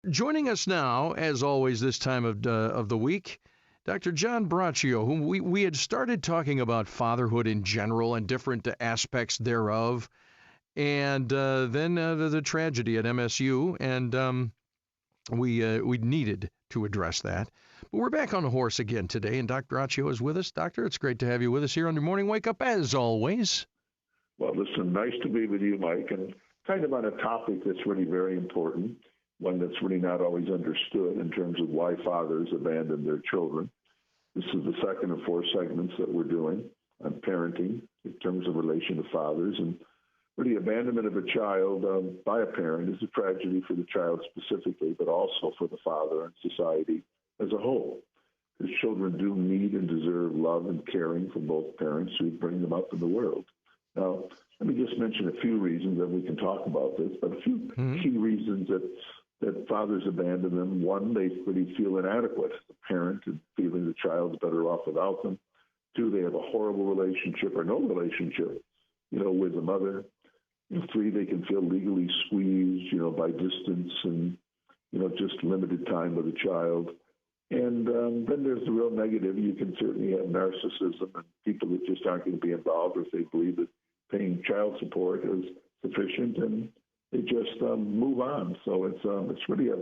Joining us now, as always, this time of the week, Dr. John Braccio, whom we had started talking about fatherhood in general and different aspects thereof, and then the tragedy at MSU, and we needed to address that. But we're back on the horse again today, and Dr. Braccio is with us. Doctor, it's great to have you with us here on your Morning Wake Up, as always. Well, listen, nice to be with you, Mike, and kind of on a topic that's really very important, one that's really not always understood in terms of why fathers abandon their children. This is the second of four segments that we're doing on parenting in terms of relation to fathers. And really, abandonment of a child by a parent is a tragedy for the child specifically, but also for the father and society as a whole. Because children do need and deserve love and caring from both parents who bring them up in the world. Now, let me just mention a few reasons, and we can talk about this, but a few key reasons that fathers abandon them. One, they really feel inadequate as a parent and feeling the child's better off without them. Two, they have a horrible relationship or no relationship, with the mother. Three, they can feel legally squeezed, by distance and, just limited time with the child. And then there's the real negative. You can certainly have narcissism and people that just aren't going to be involved if they believe that paying child support is sufficient, and they just move on. So it's really a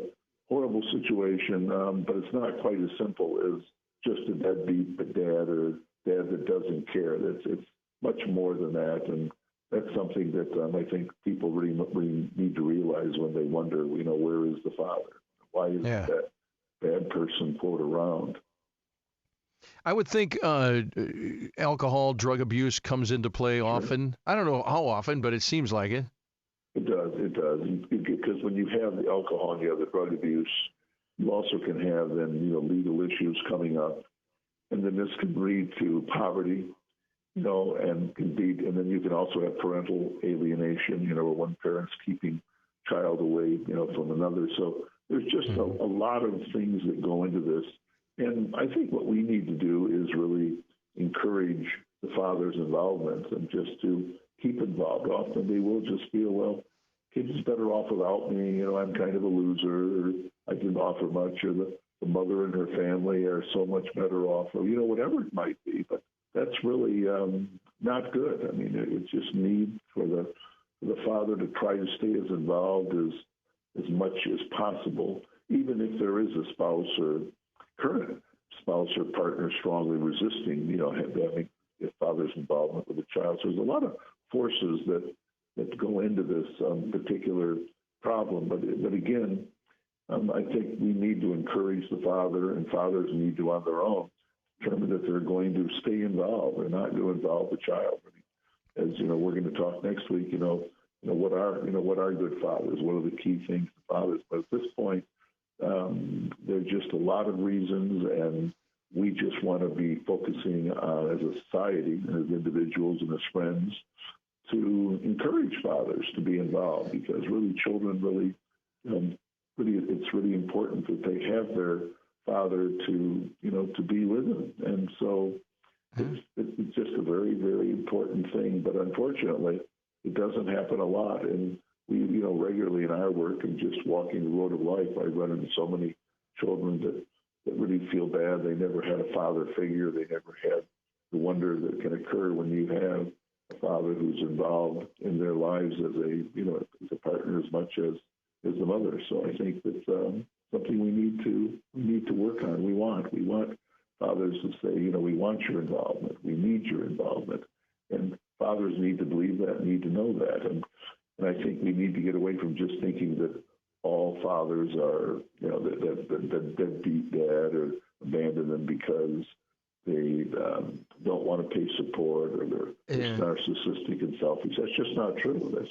horrible situation, but it's not quite as simple as just a deadbeat dad or dad that doesn't care. It's much more than that, and that's something that I think people really need to realize when they wonder, where is the father? Why is that bad person, quote, around? I would think alcohol, drug abuse comes into play often. I don't know how often, but it seems like it. It does. Because when you have the alcohol and you have the drug abuse, you also can have then, legal issues coming up. And then this can lead to poverty, and then you can also have parental alienation, where one parent's keeping child away, from another. So there's just a lot of things that go into this. And I think what we need to do is really encourage the father's involvement and just to keep involved. Often they will just feel, well, kid's better off without me. I'm kind of a loser, or I didn't offer much, or the mother and her family are so much better off, or, whatever it might be. But that's really not good. I mean, it's just need for the father to try to stay as involved as much as possible, even if there is a spouse or current spouse or partner strongly resisting, having a father's involvement with the child. So there's a lot of forces that go into this particular problem. But again, I think we need to encourage the father, and fathers need to, on their own, determine that they're going to stay involved or not to involve the child. As we're going to talk next week. What are good fathers? What are the key things to fathers? But at this point, there's just a lot of reasons, and we just want to be focusing on, as a society, as individuals and as friends, to encourage fathers to be involved, because really children it's really important that they have their father to be with them. And so it's just a very, very important thing. But unfortunately, it doesn't happen a lot. And we, regularly in our work and just walking the road of life, I run into so many children that really feel bad. They never had a father figure. They never had the wonder that can occur when you have a father who's involved in their lives as a partner as much as the mother. So I think that's something we need to work on. We want fathers to say, we want your involvement. We need your involvement. And fathers need to believe that, need to know that. And I think we need to get away from just thinking that all fathers are, that deadbeat dad or abandon them because they don't want to pay support, or they're narcissistic and selfish. That's just not true. That's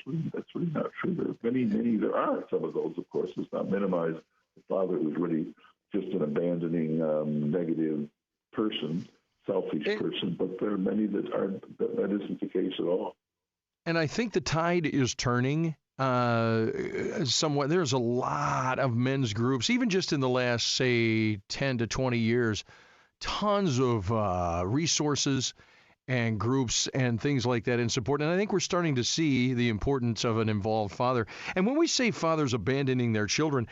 really not true. There are some of those, of course. Let's not minimize the father who's really just an abandoning, negative person, selfish person. But there are many that isn't the case at all. And I think the tide is turning somewhat. There's a lot of men's groups, even just in the last, say, 10 to 20 years, tons of resources and groups and things like that in support. And I think we're starting to see the importance of an involved father. And when we say fathers abandoning their children,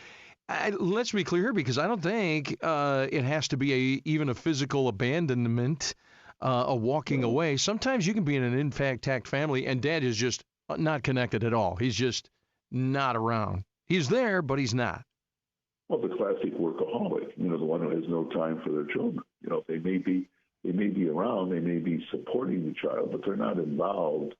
Let's be clear, because I don't think it has to be even a physical abandonment, a walking No. away. Sometimes you can be in an intact family and dad is just not connected at all. He's just not around. He's there, but he's not. Well, the classic workaholic, the one who has no time for their children. They may be around, they may be supporting the child, but they're not involved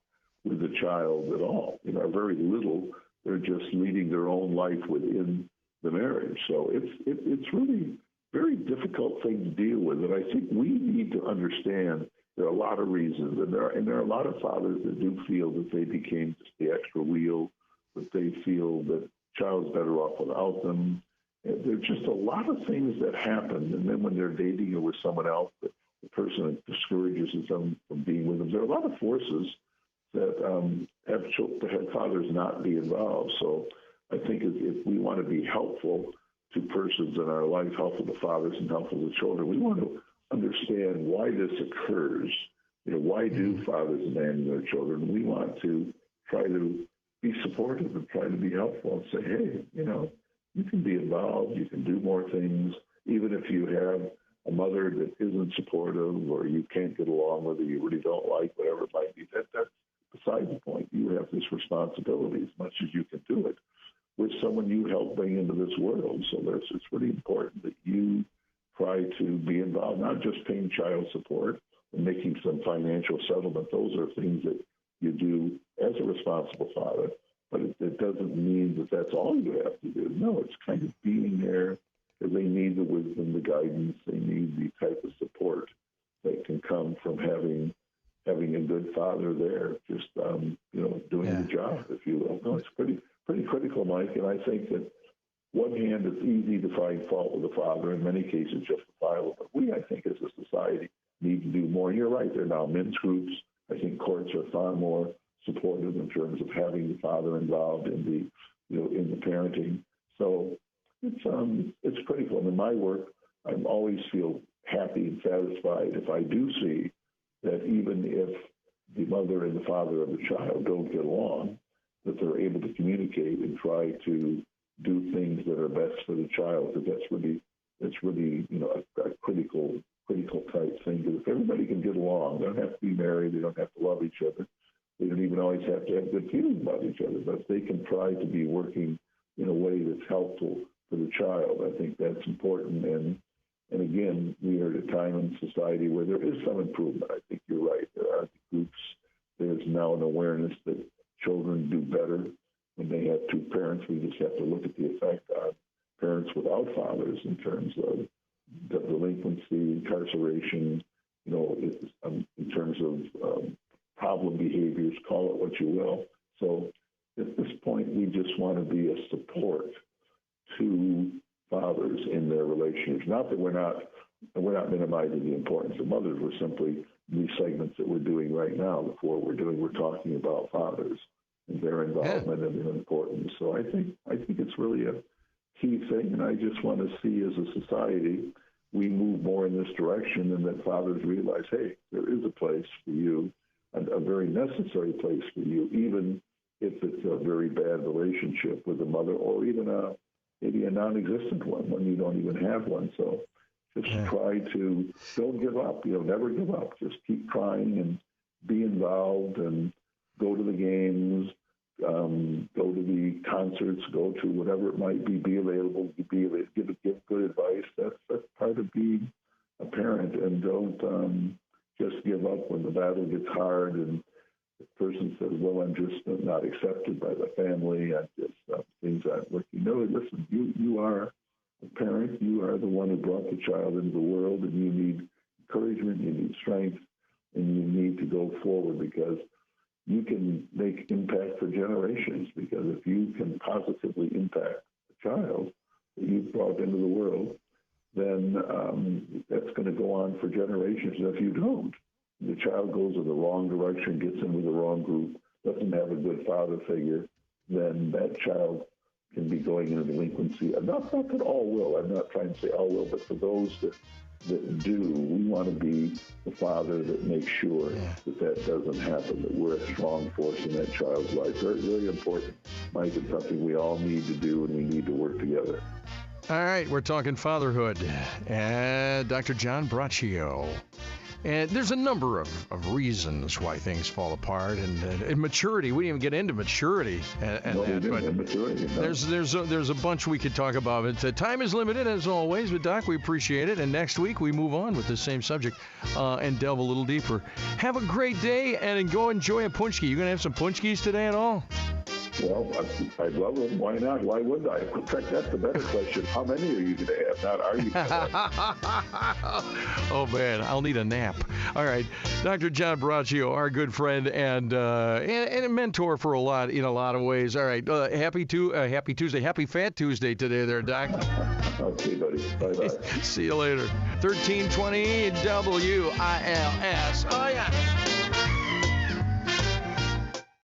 with the child at all. Very little. They're just leading their own life within the marriage. So it's really very difficult thing to deal with. And I think we need to understand there are a lot of reasons, and there are a lot of fathers that do feel that they became just the extra wheel, that they feel that child's better off without them. There's just a lot of things that happen, and then when they're dating or with someone else, the person discourages them from being with them. There are a lot of forces that have fathers not be involved. So I think if we want to be helpful to persons in our life, helpful to fathers and helpful to children, we want to understand why this occurs. Why do fathers abandon their children? We want to try to be supportive and try to be helpful and say, hey, you can be involved, you can do more things, even if you have a mother that isn't supportive or you can't get along with, or you really don't like, whatever it might be. That's beside the point. You have this responsibility as much as you can do it with someone you help bring into this world. So it's really important that you try to be involved, not just paying child support and making some financial settlement. Those are things that you do as a responsible father, but it doesn't mean that that's all you have to do. No, it's kind of being there because they need the wisdom, the guidance, they need the type of support that can come from having a good father there, just doing the job, if you will. No, it's pretty critical, Mike. And I think that one hand, it's easy to find fault with the father, in many cases justifiable. But we, I think, as a society, need to do more. And you're right. There are now men's groups. I think courts are far more supportive in terms of having the father involved in the parenting. So it's critical. And in my work, I always feel happy and satisfied if I do see that even if the mother and the father of the child don't get along, that they're able to communicate and try to do things that are best for the child. Because that's really a critical type thing. Because if everybody can get along, they don't have to be married, they don't have to love each other, they don't even always have to have good feelings about each other, but if they can try to be working in a way that's helpful for the child, I think that's important. And again, we are at a time in society where there is some improvement. I think you're right. There are groups. There's now an awareness that children do better when they have two parents. We just have to look at the effect on parents without fathers in terms of the delinquency, incarceration, in terms of problem behaviors, call it what you will. So at this point, we just want to be a support to fathers in their relationships. Not that we're not minimizing the importance of mothers. We're simply these segments that we're doing right now. We're talking about fathers and their involvement and their importance. So I think it's really a key thing, and I just want to see as a society we move more in this direction, and that fathers realize, hey, there is a place for you, a very necessary place for you, even if it's a very bad relationship with a mother, or even maybe a non-existent one you don't even have one. So just try to don't give up. Never give up. Just keep trying and be involved and go to the games, go to the concerts, go to whatever it might be available, give good advice. That's part of being a parent, and don't just give up when the battle gets hard and the person says, well, I'm just not accepted by the family. Things aren't working. No, listen, you are a parent. You are the one who brought the child into the world, and you need encouragement, you need strength, and you need to go forward, because you can make impact for generations. Because if you can positively impact the child that you've brought into the world, then that's going to go on for generations. And if you don't, the child goes in the wrong direction, gets in with the wrong group, doesn't have a good father figure, then that child can be going into delinquency. Not that all will. I'm not trying to say all will, but for those that that do. We want to be the father that makes sure that doesn't happen, that we're a strong force in that child's life. Very, very important, Mike. It's something we all need to do, and we need to work together. All right, we're talking fatherhood. Dr. John Braccio. And there's a number of reasons why things fall apart, and maturity. We didn't even get into maturity. There's a bunch we could talk about. But time is limited, as always. But Doc, we appreciate it. And next week we move on with the same subject and delve a little deeper. Have a great day and go enjoy a punchki. You gonna have some punchkis today at all? Well, I'd love them. Why not? Why wouldn't I? In fact, that's the better question. How many are you going to have? Not are you going to have? Oh, man, I'll need a nap. All right. Dr. John Braccio, our good friend and a mentor for in a lot of ways. All right. Happy Tuesday. Happy Fat Tuesday today there, Doc. Okay, buddy. Bye-bye. See you later. 1320 WILS. Oh, yeah.